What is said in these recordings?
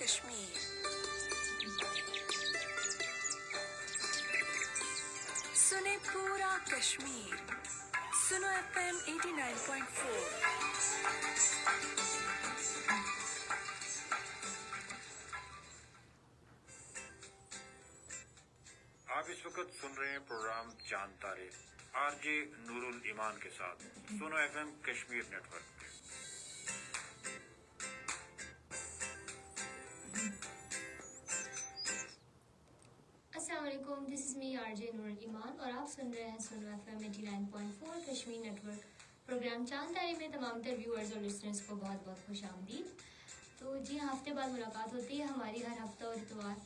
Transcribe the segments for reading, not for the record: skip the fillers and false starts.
کشمیر سنے پورا کشمیر سنو FM 89.4. آپ اس وقت سن رہے ہیں پروگرام چاند تارے RJ نور الایمان کے ساتھ سنو FM کشمیر نیٹ ورک پہ. السلام علیکم، دس از می RJ نور الایمان اور آپ سن رہے ہیں Suno FM 89.4 Kashmir network. Programme Chand Taare میں تمام تر ویورز اور لسنرز کو بہت بہت خوش آمدید. تو جی ہاں، ہفتے بعد ملاقات ہوتی ہے ہماری ہر ہفتہ اور اتوار،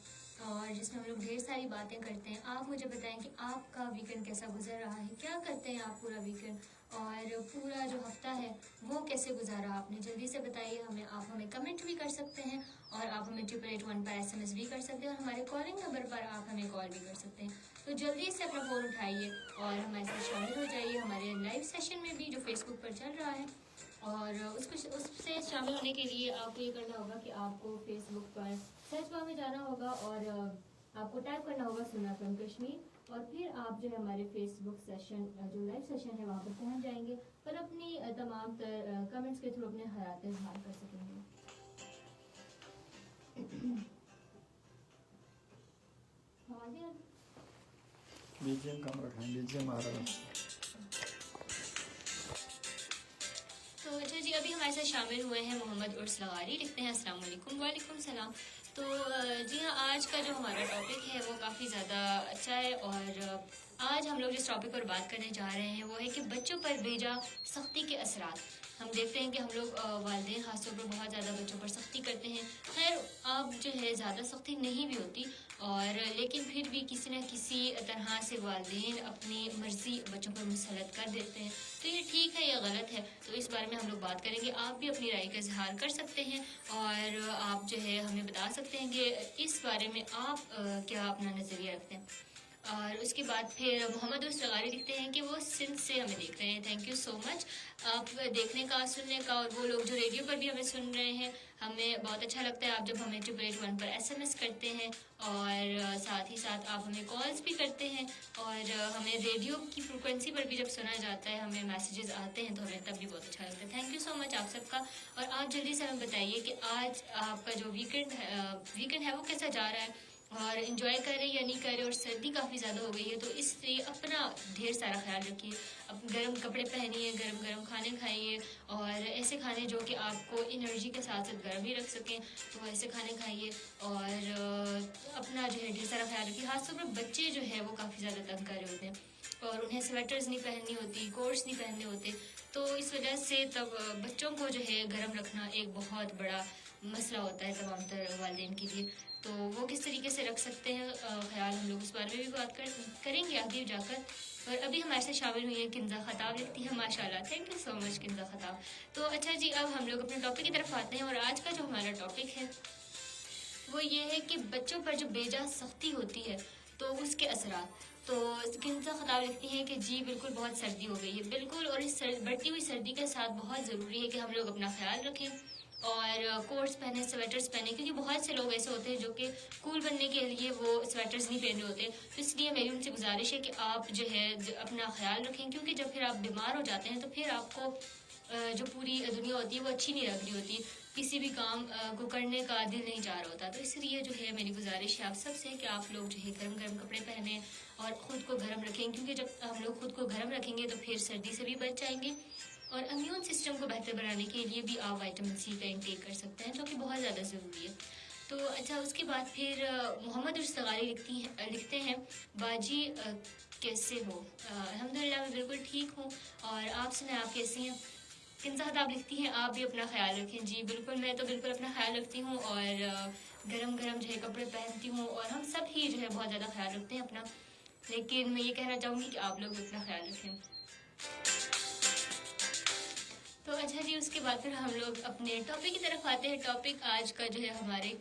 اور جس میں ہم لوگ ڈھیر ساری باتیں کرتے ہیں. آپ مجھے بتائیں کہ آپ کا ویکنڈ کیسا گزر رہا ہے، کیا کرتے ہیں آپ پورا ویکنڈ، اور پورا جو ہفتہ ہے وہ کیسے گزارا آپ نے. جلدی سے بتائیے ہمیں. آپ ہمیں کمنٹ بھی کر سکتے ہیں اور آپ ہمیں 881 پر SMS بھی کر سکتے ہیں، اور ہمارے کالنگ نمبر پر آپ ہمیں کال بھی کر سکتے ہیں. تو جلدی سے اپنا فون اٹھائیے اور ہمارے ساتھ شامل ہو جائیے ہمارے لائیو سیشن میں بھی جو فیس بک پر چل رہا ہے. اور اس سے شامل ہونے کے لیے آپ کو یہ کرنا ہوگا کہ آپ کو فیس بک پر سرچ بار میں جانا ہوگا اور آپ کو ٹائپ کرنا ہوگا سنو FM کشمیر، اور پھر آپ جو ہے ہمارے فیس بک سیشن جو لائیو سیشن ہے وہاں پر پہنچ جائیں گے اور اپنی تمام تر کمنٹس کے تھرو اپنے حیات اظہار کر سکیں گے. BGM کم رکھیں، BGM آ رہا ہے. تو اچھا جی، ابھی ہمارے ساتھ شامل ہوئے ہیں محمد عرس لغاری. لکھتے ہیں السلام علیکم. وعلیکم السلام. تو جی ہاں، آج کا جو ہمارا ٹاپک ہے وہ کافی زیادہ اچھا ہے، اور آج ہم لوگ جس ٹاپک پر بات کرنے جا رہے ہیں وہ ہے کہ بچوں پر بھیجا سختی کے اثرات. ہم دیکھتے ہیں کہ ہم لوگ والدین خاص طور پر بہت زیادہ بچوں پر سختی کرتے ہیں. خیر اب جو ہے زیادہ سختی نہیں بھی ہوتی، اور لیکن پھر بھی کسی نہ کسی طرح سے والدین اپنی مرضی بچوں پر مسلط کر دیتے ہیں. تو یہ ٹھیک ہے یا غلط ہے، تو اس بارے میں ہم لوگ بات کریں گے. آپ بھی اپنی رائے کا اظہار کر سکتے ہیں اور آپ جو ہے ہمیں بتا سکتے ہیں کہ اس بارے میں آپ کیا اپنا نظریہ رکھتے ہیں. اور اس کے بعد پھر محمد عرس لغاری لکھتے ہیں کہ وہ سندھ سے ہمیں دیکھ رہے ہیں. تھینک یو سو مچ آپ دیکھنے کا، سننے کا، اور وہ لوگ جو ریڈیو پر بھی ہمیں سن رہے ہیں. ہمیں بہت اچھا لگتا ہے آپ جب ہمیں 881 پر SMS کرتے ہیں، اور ساتھ ہی ساتھ آپ ہمیں کالز بھی کرتے ہیں، اور ہمیں ریڈیو کی فریکوینسی پر بھی جب سنا جاتا ہے ہمیں میسیجز آتے ہیں تو ہمیں تب بھی بہت اچھا لگتا ہے. تھینک یو سو مچ آپ سب کا. اور آپ جلدی سے ہمیں بتائیے کہ آج آپ کا جو ویکنڈ ہے وہ کیسا جا رہا ہے، اور انجوائے کر رہے یا نہیں کر رہے. اور سردی کافی زیادہ ہو گئی ہے تو اس لیے اپنا ڈھیر سارا خیال رکھیے. اب گرم کپڑے پہنیے، گرم گرم کھانے کھائیے، اور ایسے کھانے جو کہ آپ کو انرجی کے ساتھ ساتھ گرم بھی رکھ سکیں، تو ایسے کھانے کھائیے. اور اپنا جو ہے ڈھیر سارا خیال رکھیے. خاص طور پر بچے جو ہے وہ کافی زیادہ تنگ کر رہے ہوتے ہیں، اور انہیں سویٹرز نہیں پہننی ہوتی، کوٹس نہیں پہننے ہوتے. تو اس وجہ سے تب بچوں کو جو ہے گرم رکھنا ایک بہت بڑا مسئلہ ہوتا ہے تمام تر والدین کے لیے. تو وہ کس طریقے سے رکھ سکتے ہیں خیال، ہم لوگ اس بارے میں بھی بات کریں گے آگے جا کر. اور ابھی ہمارے ساتھ شامل ہوئی ہیں کنزا خطاب. لکھتی ہیں ماشاء اللہ. تھینک یو سو مچ کنزا خطاب. تو اچھا جی، اب ہم لوگ اپنے ٹاپک کی طرف آتے ہیں، اور آج کا جو ہمارا ٹاپک ہے وہ یہ ہے کہ بچوں پر جو بیجا سختی ہوتی ہے تو اس کے اثرات. تو کنزا خطاب لکھتی ہیں کہ جی بالکل بہت سردی ہو گئی ہے. بالکل، اور اس بڑھتی ہوئی سردی کے ساتھ بہت ضروری ہے کہ ہم لوگ اپنا خیال رکھیں اور کوٹس پہنیں، سویٹرز پہنیں، کیونکہ بہت سے لوگ ایسے ہوتے ہیں جو کہ کول بننے کے لیے وہ سویٹرز نہیں پہنے ہوتے. تو اس لیے میری ان سے گزارش ہے کہ آپ جو ہے اپنا خیال رکھیں، کیونکہ جب پھر آپ بیمار ہو جاتے ہیں تو پھر آپ کو جو پوری دنیا ہوتی ہے وہ اچھی نہیں لگ رہی ہوتی، کسی بھی کام کو کرنے کا دل نہیں چاہ رہا ہوتا. تو اس لیے جو ہے میری گزارش ہے آپ سب سے کہ آپ لوگ جو ہے گرم گرم کپڑے پہنیں اور خود کو گرم رکھیں، کیونکہ جب ہم لوگ خود کو گرم رکھیں گے تو پھر سردی سے بھی بچ جائیں گے. اور امیون سسٹم کو بہتر بنانے کے لیے بھی آپ وائٹامن C کا انٹیک کر سکتے ہیں، جو کہ بہت زیادہ ضروری ہے. تو اچھا، اس کے بعد پھر محمد عرس لغاری لکھتے ہیں باجی کیسے ہو. الحمدللہ میں بالکل ٹھیک ہوں، اور آپ سنیں آپ کیسی ہیں. کنزا خطاب لکھتی ہیں آپ بھی اپنا خیال رکھیں. جی بالکل، میں تو بالکل اپنا خیال رکھتی ہوں، اور گرم گرم جو ہے کپڑے پہنتی ہوں، اور ہم سب ہی جو ہے بہت زیادہ خیال رکھتے ہیں اپنا. لیکن میں یہ کہنا چاہوں گی کہ آپ لوگ بھی اپنا خیال رکھیں. تو اچھا جی، اس کے بعد پھر ہم لوگ اپنے ٹاپک کی طرف آتے ہیں. ٹاپک آج کا جو ہے ہمارے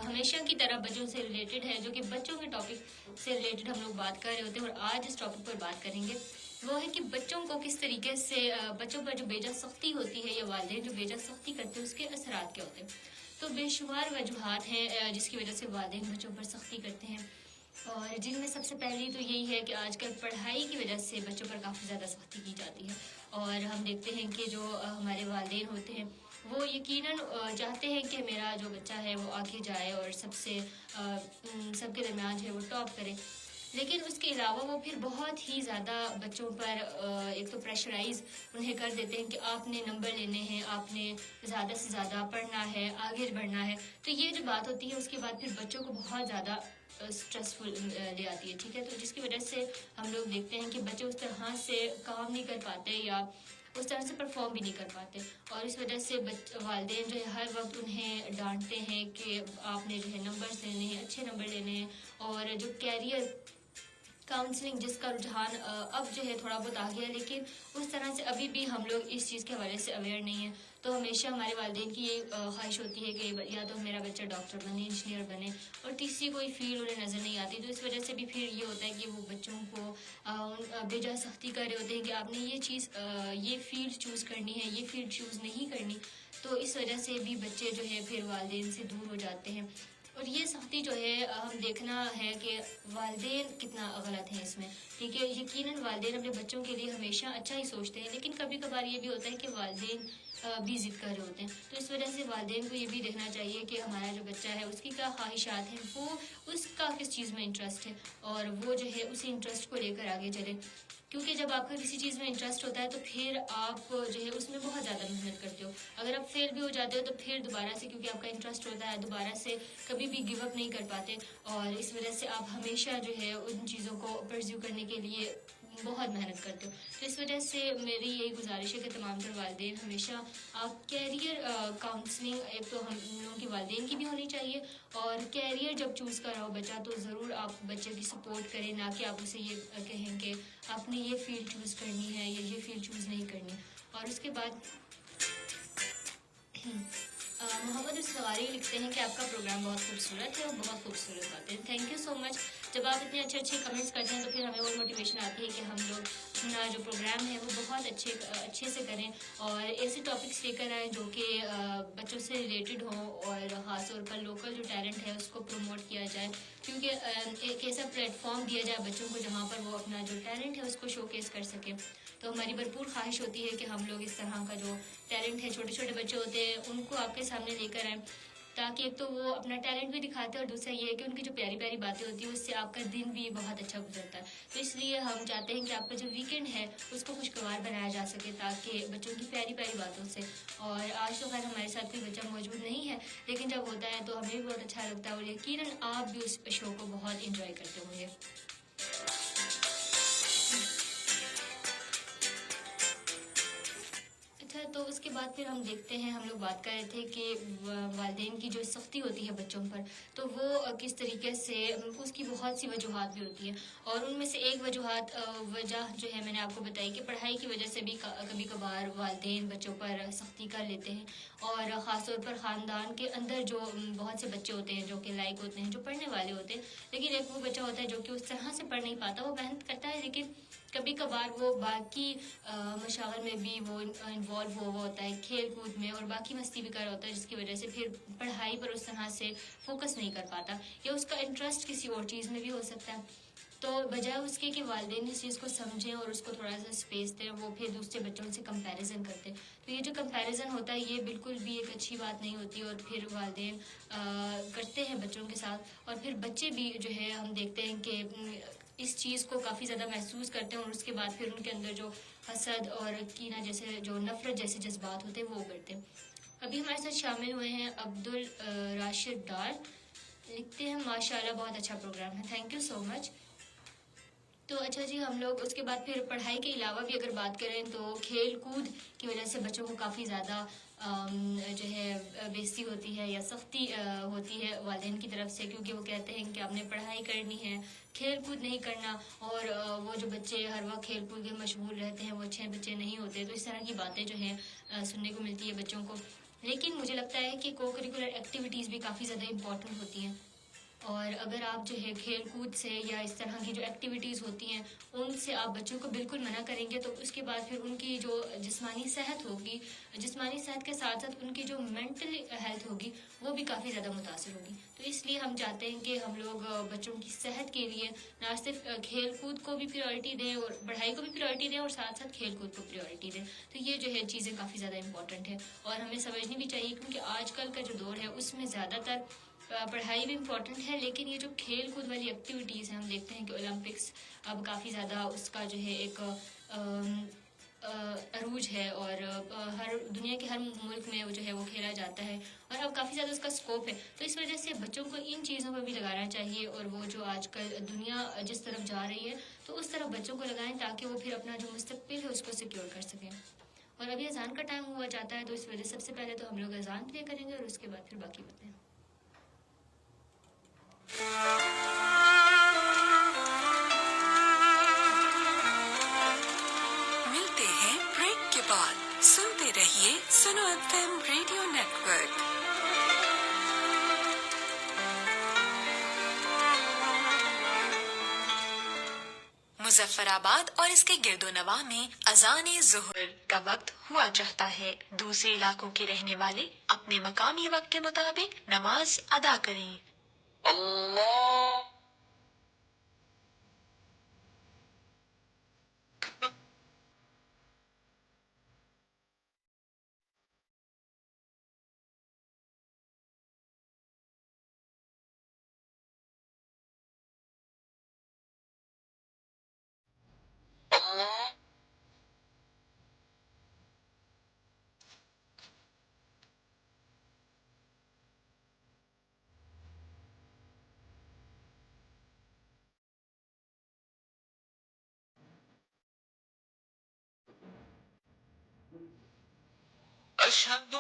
ہمیشہ کی طرح بچوں سے ریلیٹڈ ہے، جو کہ بچوں کے ٹاپک سے ریلیٹڈ ہم لوگ بات کر رہے ہوتے ہیں. اور آج اس ٹاپک پر بات کریں گے وہ ہے کہ بچوں کو کس طریقے سے بچوں پر جو بیجا سختی ہوتی ہے یا والدین جو بیجا سختی کرتے ہیں اس کے اثرات کیا ہوتے ہیں. تو بے شمار وجوہات ہیں جس کی وجہ سے والدین بچوں پر سختی کرتے ہیں، اور جن میں سب سے پہلی تو یہی ہے کہ آج کل پڑھائی کی وجہ سے بچوں پر کافی زیادہ سختی کی جاتی ہے، اور ہم دیکھتے ہیں کہ جو ہمارے والدین ہوتے ہیں وہ یقیناً چاہتے ہیں کہ میرا جو بچہ ہے وہ آگے جائے اور سب کے درمیان جو ہے وہ ٹاپ کرے، لیکن اس کے علاوہ وہ پھر بہت ہی زیادہ بچوں پر ایک تو پریشرائز انہیں کر دیتے ہیں کہ آپ نے نمبر لینے ہیں، آپ نے زیادہ سے زیادہ پڑھنا ہے، آگے بڑھنا ہے، تو یہ جو بات ہوتی ہے اس کے بعد پھر بچوں کو بہت زیادہ اسٹریسفل لے آتی ہے، ٹھیک ہے، تو جس کی وجہ سے ہم لوگ دیکھتے ہیں کہ بچے اس طرح سے کام نہیں کر پاتے یا اس طرح سے پرفارم بھی نہیں کر پاتے، اور اس وجہ سے والدین جو ہے ہر وقت انہیں ڈانٹتے ہیں کہ آپ نے جو ہے نمبرز لینے ہیں، اچھے نمبر لینے ہیں، اور جو کیریئر کاؤنسلنگ جس کا رجحان اب جو ہے تھوڑا بہت آ گیا ہے، لیکن اس طرح سے ابھی بھی ہم لوگ اس چیز کے حوالے سے اویئر نہیں ہیں، تو ہمیشہ ہمارے والدین کی یہ خواہش ہوتی ہے کہ یا تو میرا بچہ ڈاکٹر بنے، انجینئر بنے، اور تیسری کوئی فیلڈ انہیں نظر نہیں آتی، تو اس وجہ سے بھی پھر یہ ہوتا ہے کہ وہ بچوں کو بے جا سختی کر رہے ہوتے ہیں کہ آپ نے یہ فیلڈ چوز کرنی ہے، یہ فیلڈ چوز نہیں کرنی، تو اس وجہ سے بھی بچے جو ہے پھر والدین سے دور ہو جاتے ہیں، اور یہ سختی جو ہے ہم دیکھنا ہے کہ والدین کتنا غلط ہیں اس میں، ٹھیک ہے، یقیناً والدین اپنے بچوں کے لیے ہمیشہ اچھا ہی سوچتے ہیں، لیکن کبھی کبھار یہ بھی ہوتا ہے کہ والدین بھی ضد کر رہے ہوتے ہیں، تو اس وجہ سے والدین کو یہ بھی دیکھنا چاہیے کہ ہمارا جو بچہ ہے اس کی کیا خواہشات ہیں، وہ اس کا کس چیز میں انٹرسٹ ہے، اور وہ جو ہے اسی انٹرسٹ کو لے کر آگے چلے، کیونکہ جب آپ کا کسی چیز میں انٹرسٹ ہوتا ہے تو پھر آپ جو ہے اس میں بہت زیادہ محنت کرتے ہو، اگر آپ فیل بھی ہو جاتے ہو تو پھر دوبارہ سے، کیونکہ آپ کا انٹرسٹ ہوتا ہے، دوبارہ سے کبھی بھی گیو اپ نہیں کر پاتے، اور اس وجہ سے آپ ہمیشہ جو ہے ان چیزوں کو پرسیو کرنے کے لیے بہت محنت کرتے ہو، تو اس وجہ سے میری یہی گزارش ہے کہ تمام تر والدین ہمیشہ آپ کیریئر کاؤنسلنگ ایک تو ہم لوگوں کی والدین کی بھی ہونی چاہیے، اور کیریئر جب چوز کر رہا ہو بچہ تو ضرور آپ بچے کی سپورٹ کریں، نہ کہ آپ اسے یہ کہیں کہ آپ نے یہ فیلڈ چوز کرنی ہے یا یہ فیلڈ چوز نہیں کرنی، اور اس کے بعد محمد اسلغاری لکھتے ہیں کہ آپ کا پروگرام بہت خوبصورت ہے اور بہت خوبصورت بات ہے، تھینک یو سو مچ، جب آپ اتنے اچھے کمنٹس کرتے ہیں تو پھر ہمیں اور موٹیویشن آتی ہے کہ ہم لوگ اپنا جو پروگرام ہے وہ بہت اچھے سے کریں، اور ایسے ٹاپکس لے کر آئیں جو کہ بچوں سے ریلیٹڈ ہوں، اور خاص طور پر لوکل جو ٹیلنٹ ہے اس کو پروموٹ کیا جائے، کیونکہ ایک ایسا پلیٹ فارم دیا جائے بچوں کو جہاں پر وہ اپنا جو ٹیلنٹ ہے اس کو شو کیس کر سکیں، تو ہماری بھرپور خواہش ہوتی ہے کہ ہم لوگ اس طرح کا جو ٹیلنٹ ہے، چھوٹے چھوٹے بچے ہوتے ہیں ان کو آپ کے سامنے لے کر آئیں، تاکہ ایک تو وہ اپنا ٹیلنٹ بھی دکھاتے ہیں، اور دوسرا یہ ہے کہ ان کی جو پیاری پیاری باتیں ہوتی ہیں اس سے آپ کا دن بھی بہت اچھا گزرتا ہے، تو اس لیے ہم چاہتے ہیں کہ آپ کا جو ویکینڈ ہے اس کو خوشگوار بنایا جا سکے، تاکہ بچوں کی پیاری پیاری باتوں سے، اور آج تو خیر ہمارے ساتھ کوئی بچہ موجود نہیں ہے، لیکن جب ہوتا ہے تو ہمیں بھی بہت اچھا لگتا ہے، اور یقیناً آپ بھی اس شو کو بہت انجوائے کرتے ہوں گے۔ اچھا، تو اس کے بعد پھر ہم دیکھتے ہیں، ہم لوگ بات کر رہے تھے کہ والدین کی جو سختی ہوتی ہے بچوں پر، تو وہ کس طریقے سے، اس کی بہت سی وجوہات بھی ہوتی ہیں، اور ان میں سے ایک وجہ جو ہے میں نے آپ کو بتائی کہ پڑھائی کی وجہ سے بھی کبھی کبھار والدین بچوں پر سختی کر لیتے ہیں، اور خاص طور پر خاندان کے اندر جو بہت سے بچے ہوتے ہیں جو کہ لائق ہوتے ہیں، جو پڑھنے والے ہوتے ہیں، لیکن ایک وہ بچہ ہوتا ہے جو کہ اس طرح سے پڑھ نہیں پاتا، وہ محنت کرتا ہے لیکن کبھی کبھار وہ باقی مشاغل میں بھی وہ انوالو ہوا ہوتا ہے، کھیل کود میں، اور باقی مستی بھی کر رہا ہوتا ہے، جس کی وجہ سے پھر پڑھائی پر اس طرح سے فوکس نہیں کر پاتا، یا اس کا انٹرسٹ کسی اور چیز میں بھی ہو سکتا ہے، تو بجائے اس کے کہ والدین اس چیز کو سمجھیں اور اس کو تھوڑا سا اسپیس دیں، وہ پھر دوسرے بچوں سے کمپیریزن کرتے ہیں، تو یہ جو کمپیریزن ہوتا ہے یہ بالکل بھی ایک اچھی بات نہیں ہوتی، اور پھر والدین کرتے ہیں بچوں کے ساتھ، اور پھر بچے بھی جو ہے ہم دیکھتے ہیں کہ اس چیز کو کافی زیادہ محسوس کرتے ہیں، اور اس کے بعد پھر ان کے اندر جو حسد اور کینہ جیسے جو نفرت جیسے جذبات ہوتے ہیں وہ کرتے ہیں۔ ابھی ہمارے ساتھ شامل ہوئے ہیں عبدالراشد ڈار، لکھتے ہیں ماشاءاللہ بہت اچھا پروگرام ہے، تھینک یو سو مچ۔ تو اچھا جی، ہم لوگ اس کے بعد پھر پڑھائی کے علاوہ بھی اگر بات کریں تو کھیل کود کی وجہ سے بچوں کو کافی زیادہ جو ہے بےعزتی ہوتی ہے یا سختی ہوتی ہے والدین کی طرف سے، کیونکہ وہ کہتے ہیں کہ آپ نے پڑھائی کرنی ہے، کھیل کود نہیں کرنا، اور وہ جو بچے ہر وقت کھیل کود میں مشغول رہتے ہیں وہ اچھے بچے نہیں ہوتے، تو اس طرح کی باتیں جو ہیں سننے کو ملتی ہے بچوں کو، لیکن مجھے لگتا ہے کہ کو کریکولر ایکٹیویٹیز بھی کافی زیادہ امپورٹنٹ ہوتی ہیں، اور اگر آپ جو ہے کھیل کود سے یا اس طرح کی جو ایکٹیویٹیز ہوتی ہیں ان سے آپ بچوں کو بالکل منع کریں گے تو اس کے بعد پھر ان کی جو جسمانی صحت ہوگی، جسمانی صحت کے ساتھ ساتھ ان کی جو مینٹل ہیلتھ ہوگی وہ بھی کافی زیادہ متاثر ہوگی. تو اس لیے ہم چاہتے ہیں کہ ہم لوگ بچوں کی صحت کے لیے نہ صرف کھیل کود کو بھی پریورٹی دیں اور پڑھائی کو بھی پریورٹی دیں اور ساتھ ساتھ کھیل کود کو پریورٹی دیں. تو یہ جو ہے چیزیں کافی زیادہ امپورٹنٹ ہے اور ہمیں سمجھنی بھی چاہیے کیونکہ آج کل کا جو دور ہے اس میں زیادہ تر پڑھائی بھی امپورٹنٹ ہے لیکن یہ جو کھیل کود والی ایکٹیویٹیز ہیں ہم دیکھتے ہیں کہ اولمپکس اب کافی زیادہ اس کا جو ہے ایک عروج ہے اور ہر دنیا کے ہر ملک میں وہ جو ہے وہ کھیلا جاتا ہے اور اب کافی زیادہ اس کا اسکوپ ہے. تو اس وجہ سے بچوں کو ان چیزوں پر بھی لگانا چاہیے اور وہ جو آج کل دنیا جس طرف جا رہی ہے تو اس طرف بچوں کو لگائیں تاکہ وہ پھر اپنا جو مستقبل ہے اس کو سیکیور کر سکیں. اور ابھی اذان کا ٹائم ہوا جاتا ہے تو اس وجہ سے سب سے پہلے تو ہم لوگ اذان پلے کریں گے اور اس کے بعد پھر باقی باتیں. ملتے ہیں بریک کے بعد. سنتے رہیے Suno F M radio network. Muzaffarabad اور اس کے گرد و نواح میں اذان ظہر کا وقت ہوا چاہتا ہے. دوسرے علاقوں کے رہنے والے اپنے مقامی وقت کے مطابق نماز ادا کریں. اشہد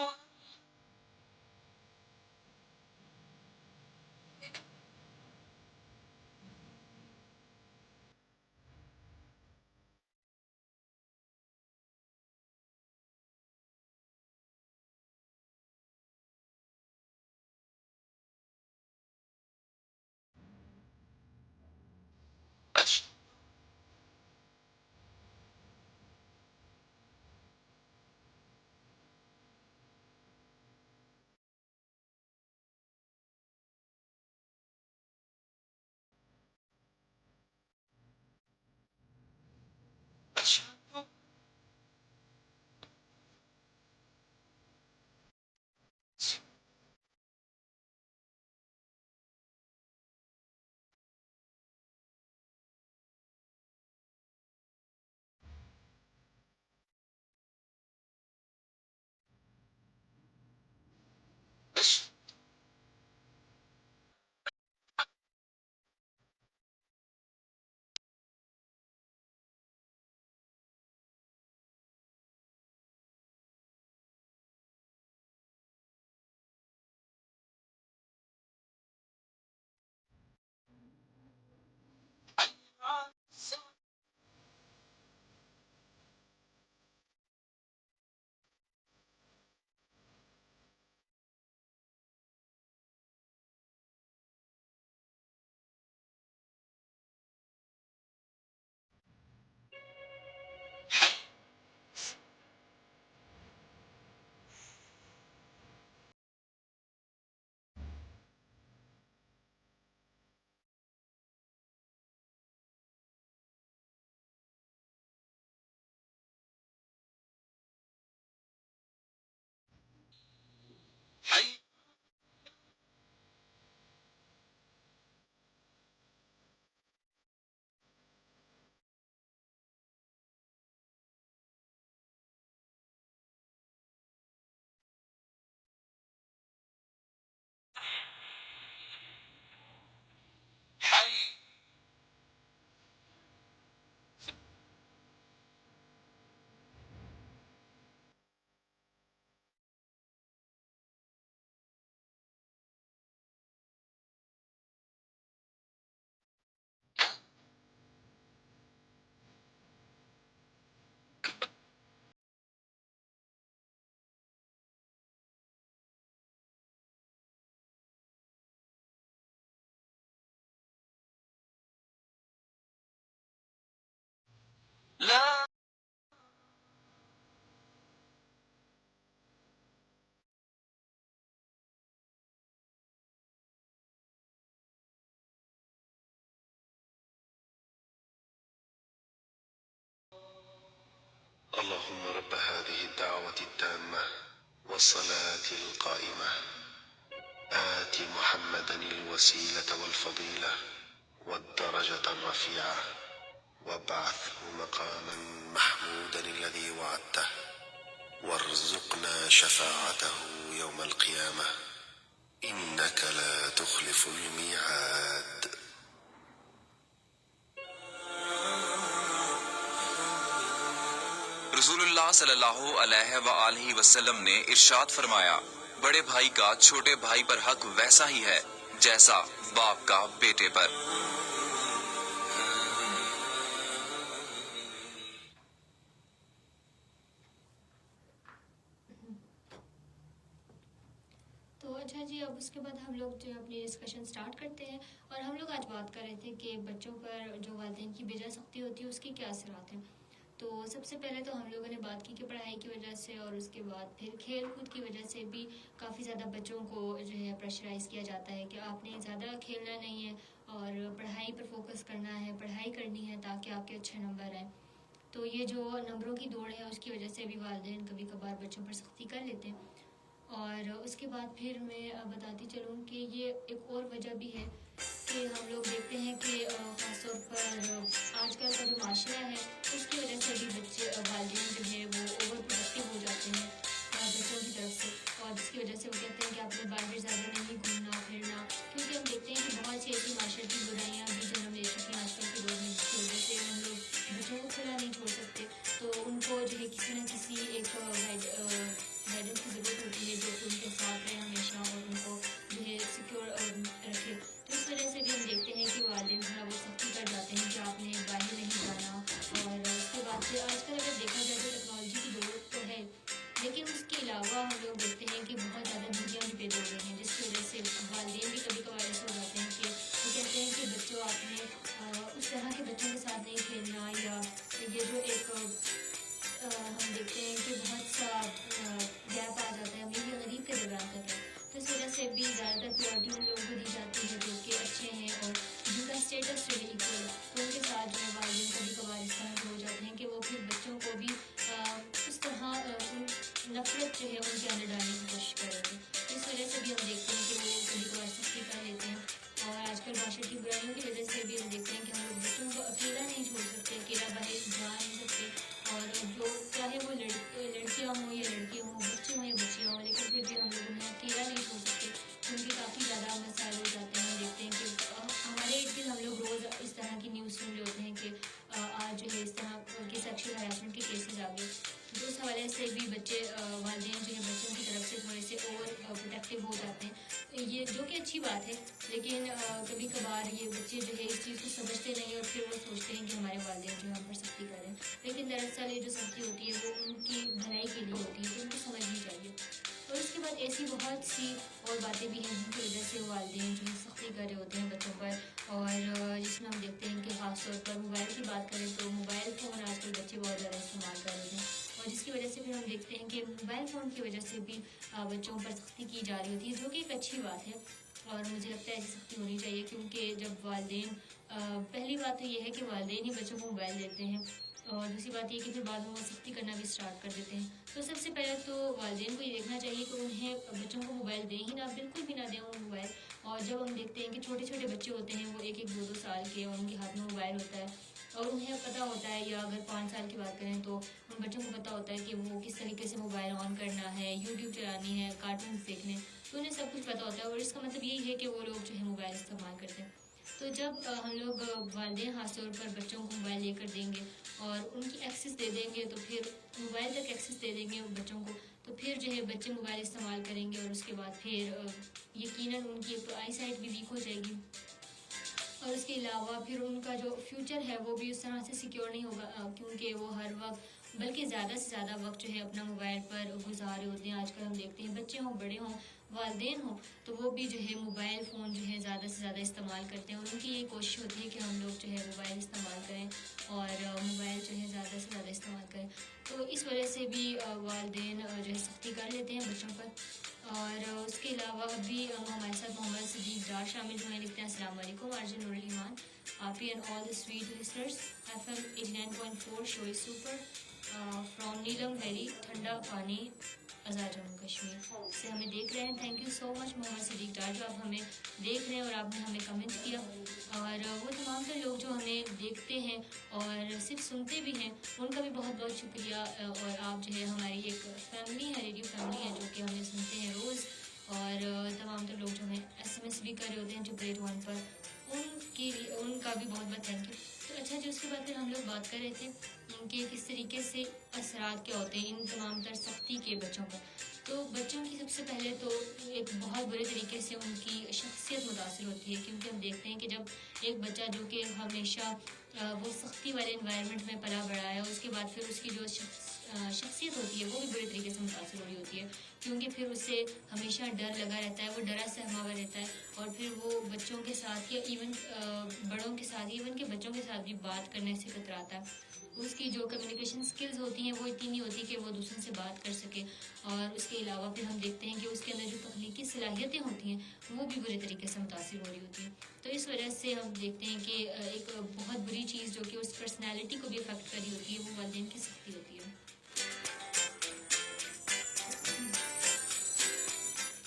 لا اللهم رب هذه الدعوة التامة والصلاة القائمة آت محمدا الوسيلة والفضيلة والدرجة الرفيعة وابعثه مقاما محمودا الذي وعدته وارزقنا شفاعته يوم القيامة إنك لا تخلف الميعاد. رسول اللہ صلی اللہ علیہ وآلہ وسلم نے ارشاد فرمایا، بڑے بھائی کا چھوٹے بھائی پر حق ویسا ہی ہے جیسا باپ کا بیٹے پر۔ تو اچھا جی، اب اس کے بعد ہم لوگ جو اپنی ڈسکشن سٹارٹ کرتے ہیں، اور ہم لوگ آج بات کر رہے تھے کہ بچوں پر جو والدین کی بے جا سختی ہوتی ہے اس کے کیا اثرات ہیں۔ تو سب سے پہلے تو ہم لوگوں نے بات کی کہ پڑھائی کی وجہ سے، اور اس کے بعد پھر کھیل کود کی وجہ سے بھی کافی زیادہ بچوں کو جو ہے پریشرائز کیا جاتا ہے کہ آپ نے زیادہ کھیلنا نہیں ہے اور پڑھائی پر فوکس کرنا ہے، پڑھائی کرنی ہے تاکہ آپ کے اچھے نمبر آئیں۔ تو یہ جو نمبروں کی دوڑ ہے اس کی وجہ سے بھی والدین کبھی کبھار بچوں پر سختی کر لیتے ہیں۔ اور اس کے بعد پھر میں بتاتی چلوں کہ یہ ایک اور وجہ بھی ہے کہ ہم لوگ دیکھتے ہیں کہ خاص طور پر آج کل کا جو معاشرہ ہے اس کی وجہ سے بھی بچے والدین جو ہے وہ اوور پروڈکٹیو ہو جاتے ہیں بچوں کی طرف سے، اور جس کی وجہ سے وہ کہتے ہیں کہ آپ نے باہر زیادہ نہیں گھومنا پھرنا، کیونکہ ہم دیکھتے ہیں کہ بہت سی ایسی معاشرتی برائیاں بھی جنم لے چکی ہیں آج کل کے دور میں، جس کی وجہ سے ہم لوگ بچوں کو کھلا نہیں چھوڑ سکتے، تو ان کو جو ہے کسی نہ کسی ایک گائیڈنس کی ضرورت ہوتی ہے جو ان کے ساتھ رہے ہمیشہ اور ان کو جو ہے سیکیور رکھے۔ تو اس وجہ سے بھی ہم دیکھتے ہیں کہ والدین تھوڑا وہ سختی کر جاتے ہیں کہ آپ نے باہر نہیں جانا، اور اس کے بعد پھر آج کل اگر دیکھا جائے تو ٹیکنالوجی کی ضرورت تو ہے، لیکن اس کے علاوہ ہم لوگ دیکھتے ہیں کہ بہت زیادہ دوریاں بھی پیدا ہو گئی ہیں، جس کی وجہ سے والدین بھی کبھی کبھار ایسے ہو جاتے ہیں کہ وہ کہتے ہیں کہ بچوں آپ نے اس طرح کے بچوں کے ساتھ نہیں کھیلنا، یا یہ جو ایک ہم دیکھتے ہیں کہ بہت سا گیپ آ جاتا ہے امیر یا غریب کے درمیان تک ہے، تو اس وجہ سے بھی زیادہ تر پریورٹی ان لوگوں کو دی جاتی ہے جو کہ اچھے ہیں اور جن کا اسٹیٹس جو ہے ایکول ہے، تو ان کے ساتھ جو ہے والدین کبھی کبھار اس طرح کے ہو جاتے ہیں کہ وہ پھر بچوں کو بھی اس طرح نفرت جو ہے ان کے اندر ڈالنے کی کوشش کر رہے تھے، اس وجہ سے بھی ہم دیکھتے ہیں کہ وہ کبھی کبھار سختی کر لیتے ہیں۔ اور آج کل معاشرتی برائیوں کی وجہ سے بھی ہم دیکھتے ہیں کہ ہم لوگ بچوں کو اکیلا نہیں چھوڑ سکتے، اکیلا باہر جا نہیں سکتے، اور جو چاہے وہ لڑکیاں ہوں یا لڑکے ہوں، بچے ہوں یا بچیاں ہوں، لیکن پھر بھی ہم لوگ انہیں اکیلا نہیں چھوڑ سکتے کیونکہ کافی زیادہ مسائل ہو جاتے ہیں۔ ہم دیکھتے ہیں کہ ہمارے ارد گرد ہم لوگ روز اس طرح کی نیوز سن رہے ہوتے ہیں کہ آج جو ہے اس طرح کے سیکشل ہراسمنٹ کے کیسز آ گئے، تو اس حوالے سے بھی بچے والدین جو ہے بچوں کی طرف سے تھوڑے سے اوور پروٹیکٹیو ہو جاتے ہیں، یہ جو کہ اچھی بات ہے، لیکن کبھی کبھار یہ بچے جو ہے اس چیز کو سمجھتے نہیں اور پھر وہ سوچتے ہیں کہ ہمارے والدین جو ہے ہم پر سختی کریں، لیکن دراصل یہ جو سختی ہوتی ہے وہ ان کی بھلائی کے لیے ہوتی ہے، تو ان کو سمجھنی چاہیے۔ اور اس کے بعد ایسی بہت سی اور باتیں بھی ہیں جن کی وجہ سے والدین جو ہے سختی کر رہے ہوتے ہیں بچوں پر، اور جس میں ہم دیکھتے ہیں کہ خاص طور پر موبائل کی بات کریں تو موبائل فون آج کل بچے بہت زیادہ استعمال کر رہے ہیں، اور جس کی وجہ سے پھر ہم دیکھتے ہیں کہ موبائل فون کی وجہ سے بھی بچوں پر سختی کی جا رہی ہوتی ہے، جو کہ ایک اچھی بات ہے، اور مجھے لگتا ہے ایسی سختی ہونی چاہیے، کیونکہ جب والدین پہلی بات تو یہ ہے کہ والدین ہی بچوں کو موبائل دیتے ہیں، اور دوسری بات یہ کہ پھر بعد میں وہ سختی کرنا بھی اسٹارٹ کر دیتے ہیں، تو سب سے پہلے تو والدین کو یہ دیکھنا چاہیے کہ انہیں بچوں کو موبائل دیں ہی نہ، بالکل بھی نہ دیں وہ موبائل۔ اور جب ہم دیکھتے ہیں کہ چھوٹے چھوٹے بچے ہوتے ہیں، وہ 1-2 سال کے، اور ان کے ہاتھ میں موبائل ہوتا ہے، اور انہیں پتہ ہوتا ہے، یا اگر 5 سال کی بات کریں تو ان بچوں کو پتہ ہوتا ہے کہ وہ کس طریقے سے موبائل آن کرنا ہے، یوٹیوب چلانی ہے، کارٹونس دیکھنے، تو انہیں سب کچھ پتہ ہوتا ہے، اور اس کا مطلب یہی ہے کہ وہ لوگ جو ہے موبائل استعمال کرتے ہیں۔ تو جب ہم لوگ والدین خاص طور پر بچوں کو موبائل لے کر دیں گے اور ان کی ایکسیس دے دیں گے، تو پھر موبائل تک ایکسیس دے دیں گے بچوں کو، تو پھر جو ہے بچے موبائل استعمال کریں گے، اور اس کے بعد پھر یقیناً ان کی آئی سائٹ بھی ویک ہو جائے گی، اور اس کے علاوہ پھر ان کا جو فیوچر ہے وہ بھی اس طرح سے سیکیور نہیں ہوگا، کیونکہ وہ ہر وقت بلکہ زیادہ سے زیادہ وقت جو ہے اپنا موبائل پر گزارے ہوتے ہیں۔ آج کل ہم دیکھتے ہیں بچے ہوں بڑے ہوں والدین ہوں، تو وہ بھی جو ہے موبائل فون جو ہے زیادہ سے زیادہ استعمال کرتے ہیں، اور ان کی یہ کوشش ہوتی ہے کہ ہم لوگ جو ہے موبائل استعمال کریں اور موبائل جو ہے زیادہ سے زیادہ استعمال کریں. تو اس وجہ سے بھی والدین جو ہے سختی کر لیتے ہیں بچوں پر. اور اس کے علاوہ ابھی ہمارے ساتھ محمد صدیق ڈار شامل ہوئے ہیں. لکھتے ہیں السلام علیکم آرجے نور الایمان آپ and all the sweet listeners. FM 89.4 show is super from Neelum Valley Thanda Pani آزاد جموں کشمیر سے ہمیں دیکھ رہے ہیں. تھینک یو سو مچ محمد صدیق ڈار جو آپ ہمیں دیکھ رہے ہیں اور آپ نے ہمیں کمنٹ کیا. اور وہ تمام تر لوگ جو ہمیں دیکھتے ہیں اور صرف سنتے بھی ہیں ان کا بھی بہت بہت شکریہ. اور آپ جو ہے ہماری ایک فیملی ہے، ریڈیو فیملی ہے جو کہ ہمیں سنتے ہیں روز. اور تمام تر لوگ جو ہمیں SMS بھی کر رہے ہوتے ہیں 881 پر، ان کا بھی بہت بہت تھینک یو. تو اچھا جی، اس کے بعد پھر ہم لوگ بات کر رہے تھے کہ کس طریقے سے اثرات کیا ہوتے ہیں ان تمام تر سختی کے بچوں پر. تو بچوں کی سب سے پہلے تو ایک بہت برے طریقے سے ان کی شخصیت متاثر ہوتی ہے، کیونکہ ہم دیکھتے ہیں کہ جب ایک بچہ جو کہ ہمیشہ وہ سختی والے انوائرمنٹ میں پلا بڑھا ہے، اس کے بعد پھر اس کی جو شخصیت ہوتی ہے وہ بھی بڑے طریقے سے متاثر ہو رہی ہوتی ہے، کیونکہ پھر اسے ہمیشہ ڈر لگا رہتا ہے، وہ ڈرا سہما ہوا رہتا ہے. اور پھر وہ بچوں کے ساتھ یا ایون بڑوں کے ساتھ، ایون کہ بچوں کے ساتھ بھی بات کرنے سے کتراتا ہے. اس کی جو کمیونیکیشن سکلز ہوتی ہیں وہ اتنی نہیں ہوتی کہ وہ دوسروں سے بات کر سکے. اور اس کے علاوہ پھر ہم دیکھتے ہیں کہ اس کے اندر جو تخلیقی صلاحیتیں ہوتی ہیں وہ بھی برے طریقے سے متاثر ہو رہی ہوتی ہیں. تو اس وجہ سے ہم دیکھتے ہیں کہ ایک بہت بری چیز جو کہ اس پرسنالٹی کو بھی افیکٹ کر رہی ہوتی ہے وہ والدین کی سختی ہوتی ہے.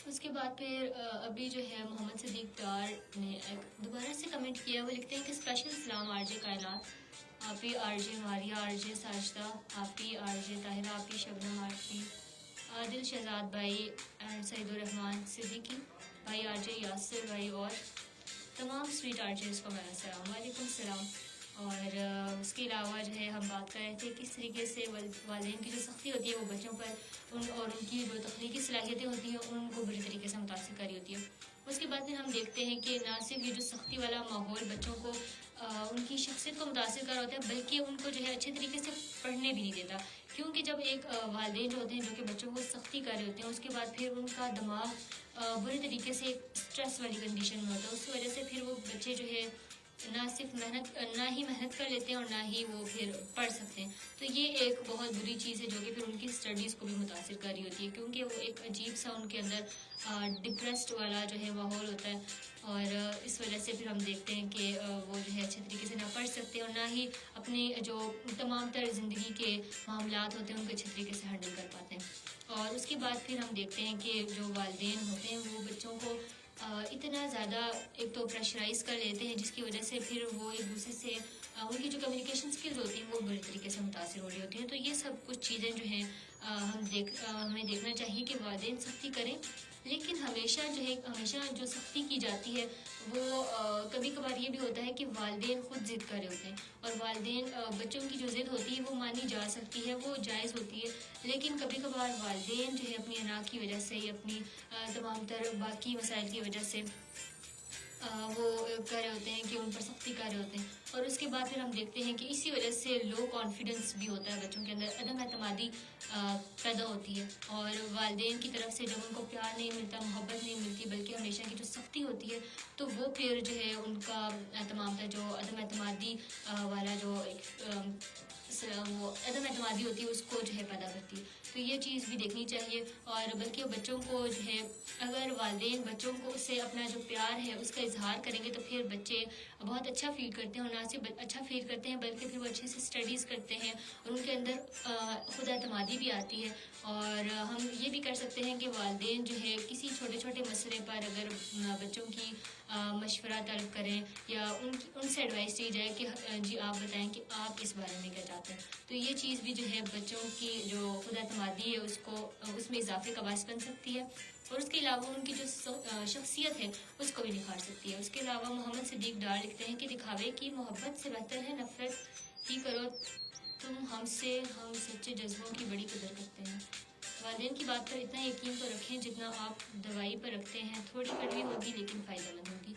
اس کے بعد پھر ابھی جو ہے محمد صدیق ڈار نے دوبارہ سے کمنٹ کیا. وہ لکھتے ہیں کہ اسپیشل سلام آرجے کائنات، آپ ہی آرجے ماریا، آرجے ساجدہ، آپ ہی آرجے طاہرہ، آپ ہی شبنم، آپ ہی عادل شہزاد بھائی اینڈ سعید الرحمان صدیقی بھائی، آرجے یاسر بھائی اور تمام سویٹ آرجز کو میرا السلام. وعلیکم السلام. اور اس کے علاوہ جو ہے ہم بات کر رہے تھے کس طریقے سے والدین کی جو سختی ہوتی ہے وہ بچوں پر اور ان کی جو تخلیقی صلاحیتیں ہوتی ہیں ان کو بری طریقے سے متاثر کر رہی ہوتی ہے. اس کے بعد پھر ہم دیکھتے ہیں کہ نہ صرف یہ جو سختی والا ماحول بچوں کو ان کی شخصیت کو متاثر کر ہوتا ہے، بلکہ ان کو جو ہے اچھے طریقے سے پڑھنے بھی نہیں دیتا. کیونکہ جب ایک والدین جو ہوتے ہیں جو کہ بچوں کو سختی کر رہے ہوتے ہیں، اس کے بعد پھر ان کا دماغ برے طریقے سے ایک اسٹریس والی کنڈیشن میں ہوتا ہے. اس کی وجہ سے پھر وہ بچے جو ہے نہ صرف نہ ہی محنت کر لیتے ہیں اور نہ ہی وہ پھر پڑھ سکتے ہیں. تو یہ ایک بہت بری چیز ہے جو کہ پھر ان کی اسٹڈیز کو بھی متاثر کر رہی ہوتی ہے، کیونکہ وہ ایک عجیب سا ان کے اندر ڈپریسڈ والا جو ہے ماحول ہوتا ہے. اور اس وجہ سے پھر ہم دیکھتے ہیں کہ وہ جو ہے اچھے طریقے سے نہ پڑھ سکتے اور نہ ہی اپنے جو تمام تر زندگی کے معاملات ہوتے ہیں ان کو اچھے طریقے سے ہینڈل کر پاتے ہیں. اور اس کے بعد پھر ہم دیکھتے ہیں کہ جو والدین ہوتے ہیں وہ بچوں کو اتنا زیادہ ایک تو پریشرائز کر لیتے ہیں، جس کی وجہ سے پھر وہ ایک دوسرے سے ان کی جو کمیونیکیشن سکلز ہوتی ہیں وہ بری طریقے سے متاثر ہو رہی ہوتی ہیں. تو یہ سب کچھ چیزیں جو ہیں ہمیں دیکھنا چاہیے کہ والدین سختی کریں، لیکن ہمیشہ جو سختی کی جاتی ہے وہ کبھی کبھار یہ بھی ہوتا ہے کہ والدین خود ضد کر رہے ہوتے ہیں، اور والدین بچوں کی جو ضد ہوتی ہے وہ مانی جا سکتی ہے، وہ جائز ہوتی ہے. لیکن کبھی کبھار والدین جو ہے اپنی انا کی وجہ سے یا اپنی تمام تر باقی مسائل کی وجہ سے وہ کر رہے ہوتے ہیں کہ ان پر سختی کر رہے ہوتے ہیں. اور اس کے بعد پھر ہم دیکھتے ہیں کہ اسی وجہ سے لو کانفیڈنس بھی ہوتا ہے بچوں کے اندر، عدم اعتمادی پیدا ہوتی ہے. اور والدین کی طرف سے جب ان کو پیار نہیں ملتا، محبت نہیں ملتی، بلکہ ہمیشہ کی جو سختی ہوتی ہے تو وہ پھر جو ہے ان کا تمام تر جو عدم اعتمادی والا جو وہ عدم اعتمادی ہوتی ہے اس کو جو ہے پیدا کرتی ہے. تو یہ چیز بھی دیکھنی چاہیے. اور بلکہ بچوں کو جو ہے اگر والدین بچوں کو سے اپنا جو پیار ہے اس کا اظہار کریں گے تو پھر بچے بہت اچھا فیل کرتے ہیں، اور نہ صرف اچھا فیل کرتے ہیں بلکہ پھر وہ اچھے سے اسٹڈیز کرتے ہیں اور ان کے اندر خود اعتمادی بھی آتی ہے. اور ہم یہ بھی کر سکتے ہیں کہ والدین جو ہے کسی چھوٹے چھوٹے مسئلے پر اگر بچوں کی مشورہ طلب کریں یا ان سے ایڈوائس دی جائے کہ جی آپ بتائیں کہ آپ اس بارے میں کیا چاہتے ہیں، تو یہ چیز بھی جو ہے بچوں کی جو خود اعتمادی ہے اس میں اضافے کا باعث بن سکتی ہے. اور اس کے علاوہ ان کی جو شخصیت ہے اس کو بھی نکھار سکتی ہے. اس کے علاوہ محمد صدیق ڈار لکھتے ہیں کہ دکھاوے کی محبت سے بہتر ہے نفرت ہی کرو تم ہم سے، ہم سچے جذبوں کی بڑی قدر کرتے ہیں. والدین کی بات پر اتنا یقین تو رکھیں جتنا آپ دوائی پر رکھتے ہیں، تھوڑی کڑوی ہوگی لیکن فائدہ مند ہوگی.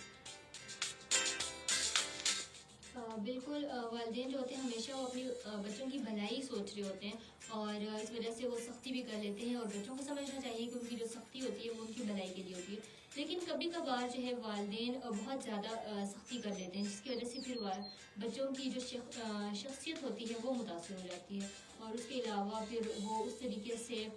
بالکل، والدین جو ہوتے ہیں ہمیشہ وہ اپنی بچوں کی بھلائی سوچ رہے ہوتے ہیں، اور اس وجہ سے وہ سختی بھی کر لیتے ہیں. اور بچوں کو سمجھنا چاہیے کہ ان کی جو سختی ہوتی ہے وہ ان کی بھلائی کے لیے ہوتی ہے. لیکن کبھی کبھار جو ہے والدین بہت زیادہ سختی کر لیتے ہیں، جس کی وجہ سے پھر بچوں کی جو شخصیت ہوتی ہے وہ متاثر ہو جاتی ہے، اور اس کے علاوہ پھر وہ اس طریقے سے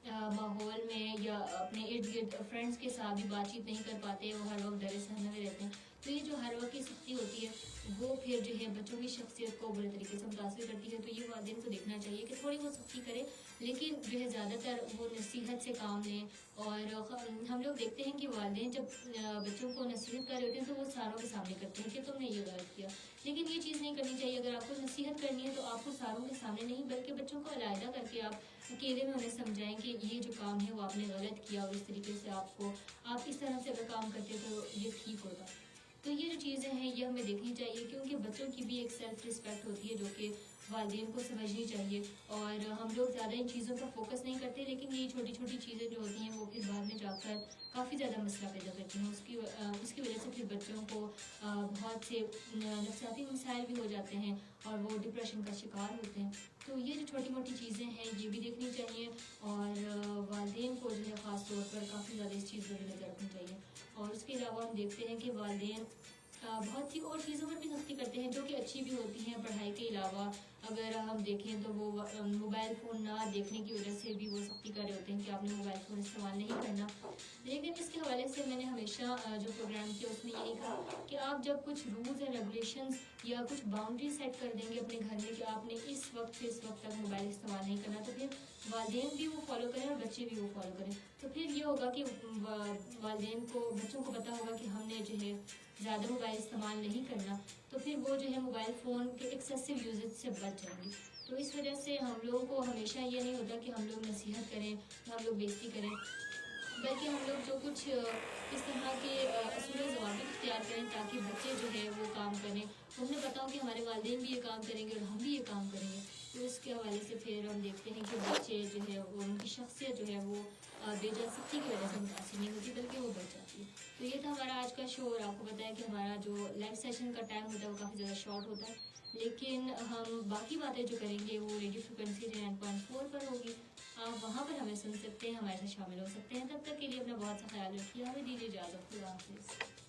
ماحول میں یا اپنے ارد گرد فرینڈس کے ساتھ بھی بات چیت نہیں کر پاتے، وہ ہر وقت ڈرے سہمے میں رہتے ہیں. تو یہ جو ہر وقت کی سختی ہوتی ہے وہ پھر جو ہے بچوں کی شخصیت کو برے طریقے سے متاثر کرتی ہے. تو یہ والدین کو دیکھنا چاہیے کہ تھوڑی بہت سختی کرے، لیکن جو ہے زیادہ تر وہ نصیحت سے کام لیں. اور ہم لوگ دیکھتے ہیں کہ والدین جب بچوں کو نصیحت کر رہے ہوتے ہیں تو وہ ساروں کے سامنے کرتے ہیں کہ تم نے یہ غلط کیا، لیکن یہ چیز نہیں کرنی چاہیے. اگر آپ کو نصیحت کرنی ہے تو آپ کو ساروں کے سامنے نہیں بلکہ بچوں کو علیحدہ کر کے آپ اکیلے میں انہیں سمجھائیں کہ یہ جو کام ہے وہ آپ نے غلط کیا، اور اس طریقے سے آپ اس طرح سے اگر کام کرتے تو یہ ٹھیک ہوتا. تو یہ جو چیزیں ہیں یہ ہمیں دیکھنی چاہیے، کیونکہ بچوں کی بھی ایک سیلف رسپیکٹ ہوتی ہے جو کہ والدین کو سمجھنی چاہیے. اور ہم لوگ زیادہ ان چیزوں پر فوکس نہیں کرتے، لیکن یہ چھوٹی چھوٹی چیزیں جو ہوتی ہیں وہ پھر بعد میں جا کر کافی زیادہ مسئلہ پیدا کرتی ہیں. اس کی وجہ سے پھر بچوں کو بہت سے نفسیاتی مسائل بھی ہو جاتے ہیں اور وہ ڈپریشن کا شکار ہوتے ہیں. تو یہ جو چھوٹی موٹی چیزیں ہیں یہ بھی دیکھنی چاہیے، اور والدین کو جو ہے خاص طور پر کافی زیادہ اس چیز پر بھی نظر رکھنی چاہیے. اور اس کے علاوہ ہم دیکھتے ہیں کہ والدین بہت سی اور چیزوں پر بھی سختی کرتے ہیں جو کہ اچھی بھی ہوتی ہیں. پڑھائی کے علاوہ اگر ہم دیکھیں تو وہ موبائل فون نہ دیکھنے کی وجہ سے بھی وہ سختی کر رہے ہوتے ہیں کہ آپ نے موبائل فون استعمال نہیں کرنا. لیکن اس کے حوالے سے میں نے ہمیشہ جو پروگرام کیا اس میں یہی کہا کہ آپ جب کچھ رولز اینڈ ریگولیشنز یا کچھ باؤنڈری سیٹ کر دیں گے اپنے گھر میں کہ آپ نے اس وقت سے اس وقت تک موبائل استعمال نہیں کرنا، تو پھر والدین بھی وہ فالو کریں اور بچے بھی وہ فالو کریں. تو پھر یہ ہوگا کہ والدین کو بچوں کو پتہ ہوگا کہ ہم نے جو ہے زیادہ موبائل استعمال نہیں کرنا، تو پھر وہ جو ہے موبائل فون کے ایکسیسو یوزیج سے بچ جائیں گے. تو اس وجہ سے ہم لوگوں کو ہمیشہ یہ نہیں ہوتا کہ ہم لوگ نصیحت کریں، ہم لوگ بےزتی کریں، بلکہ ہم لوگ جو کچھ اس طرح کے اصول و ضوابط اختیار کریں تاکہ بچے جو ہے وہ کام کریں. ہمیں پتہ ہو کہ ہمارے والدین بھی یہ کام کریں گے اور ہم بھی یہ کام کریں گے. تو اس کے حوالے سے پھر ہم دیکھتے ہیں کہ بچے جو ہے وہ ان کی شخصیت جو ہے وہ بے جا سختی کی وجہ سے متاثر نہیں ہوتی بلکہ وہ بچ جاتی ہے. تو یہ تھا ہمارا آج کا شو، اور آپ کو پتہ ہے کہ ہمارا جو لائیو سیشن کا ٹائم ہوتا ہے وہ کافی زیادہ شارٹ ہوتا ہے، لیکن ہم باقی باتیں جو کریں گے وہ ریڈیو فریکوینسی 9.4 پر ہوگی. آپ وہاں پر ہمیں سن سکتے ہیں، ہمارے ساتھ شامل ہو سکتے ہیں. تب تک کے لیے اپنا بہت سا خیال رکھیے. ہمیں دیجیے اجازت. خدا حافظ.